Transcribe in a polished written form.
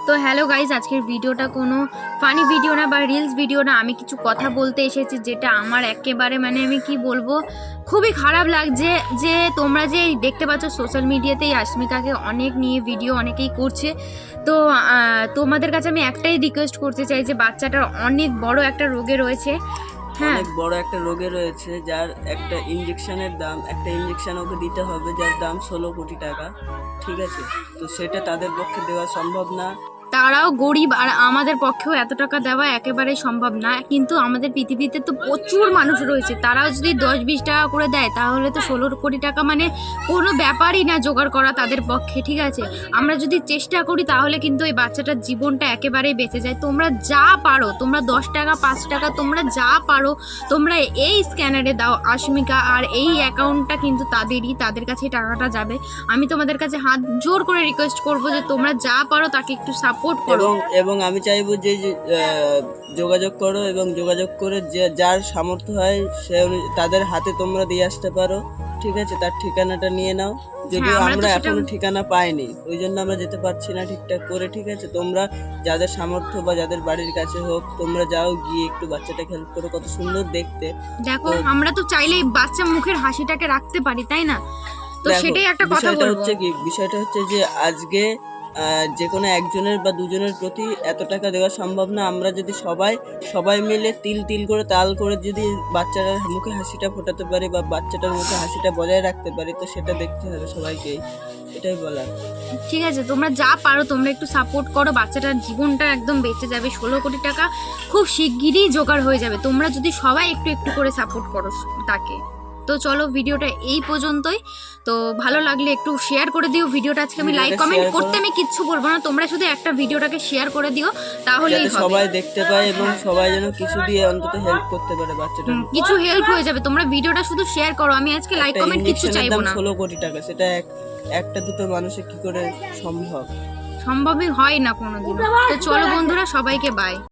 তো hello guys, আজকের ভিডিওটা কোনো ফানি ভিডিও না বা রিলস ভিডিও না। আমি কিছু কথা বলতে এসেছি যেটা আমার একেবারে আমি কি বলবো, খুবই খারাপ লাগছে যে তোমরা যে দেখতে পাচ্ছ সোশ্যাল মিডিয়াতে এই আস্মিকাকে অনেক নিয়ে ভিডিও অনেকেই করছে। তো তোমাদের কাছে আমি একটাই রিকোয়েস্ট করতে চাই যে বাচ্চাটার অনেক বড় একটা রোগে রয়েছে। অনেক বড় একটা রোগে রয়েছে, যার একটা ইনজেকশনের দাম, একটা ইনজেকশন ওকে দিতে হবে যার দাম 16 কোটি টাকা। ঠিক আছে, তো সেটা তাদের পক্ষে দেওয়া সম্ভব না। তারাও গরিব, আর আমাদের পক্ষেও এত টাকা দেওয়া একেবারেই সম্ভব না। কিন্তু আমাদের পৃথিবীতে তো প্রচুর মানুষ রয়েছে, তারাও যদি 10-20 টাকা করে দেয় তাহলে তো 16 কোটি টাকা কোনো ব্যাপারই না জোগাড় করা তাদের পক্ষে। ঠিক আছে, আমরা যদি চেষ্টা করি তাহলে কিন্তু এই বাচ্চাটার জীবনটা একেবারেই বেঁচে যায়। তোমরা যা পারো, তোমরা 10 টাকা 5 টাকা তোমরা যা পারো তোমরা এই স্ক্যানারে দাও আস্মিকা, আর এই অ্যাকাউন্টটা কিন্তু তাদের কাছে টাকাটা যাবে। আমি তোমাদের কাছে হাত জোর করে রিকোয়েস্ট করবো যে তোমরা যা পারো তাকে একটু সাপোর্ট করো। এবং আমি চাইবো যে যোগাযোগ করো, এবং যোগাযোগ করে যে যার সামর্থ্য হয় সে তাদের হাতে তোমরা দিয়ে আসতে পারো। ঠিক আছে, তার ঠিকানাটা নিয়ে নাও। যদিও আমরা এখনো ঠিকানা পাইনি, ওই জন্য আমরা যেতে পারছি না ঠিকঠাক করে। ঠিক আছে, তোমরা যাদের সামর্থ্য বা যাদের বাড়ির কাছে হোক, তোমরা যাও, গিয়ে একটু বাচ্চাটাকে হেল্প করো। কত সুন্দর দেখতে। দেখো, আমরা তো চাইলেই বাচ্চা মুখের হাসিটাকে রাখতে পারি, তাই না? তো সেটাই একটা কথা বলবো। বিষয়টা হচ্ছে যে আজকে যে কোনো একজনের বা দুজনের প্রতি এত টাকা দেওয়া সম্ভব না। আমরা যদি সবাই মিলে তিল করে তাল করে যদি বাচ্চাটার মুখে হাসিটা ফোটাতে পারি বা বাচ্চাটার মুখে হাসিটা বজায় রাখতে পারি, তো সেটা দেখতে হবে সবাইকেই, এটাই বলার। ঠিক আছে, তোমরা যা পারো তোমরা একটু সাপোর্ট করো, বাচ্চাটার জীবনটা একদম বেঁচে যাবে। 16 কোটি টাকা খুব শিগগিরই জোগাড় হয়ে যাবে, তোমরা যদি সবাই একটু একটু করে সাপোর্ট করো তাকে। তো চলো, ভিডিওটা এই পর্যন্তই। তো ভালো লাগলে একটু শেয়ার করে দিও ভিডিওটা। আজকে আমি লাইক কমেন্ট করতে আমি কিচ্ছু বলবো না, তোমরা শুধু একটা ভিডিওটাকে শেয়ার করে দিও, তাহলেই হবে। সবাই দেখতে পায় এবং সবাই যেন কিছু দিয়ে অন্তত হেল্প করতে পারে বাচ্চাটার। কিছু হেল্প হয়ে যাবে, তোমরা ভিডিওটা শুধু শেয়ার করো। আমি আজকে লাইক কমেন্ট কিচ্ছু চাইবো না। 16 কোটি টাকা, সেটা একটা দুটো মানুষের কি করে সম্ভবই হয় না কোনোদিন। তো চলো বন্ধুরা, সবাইকে বাই।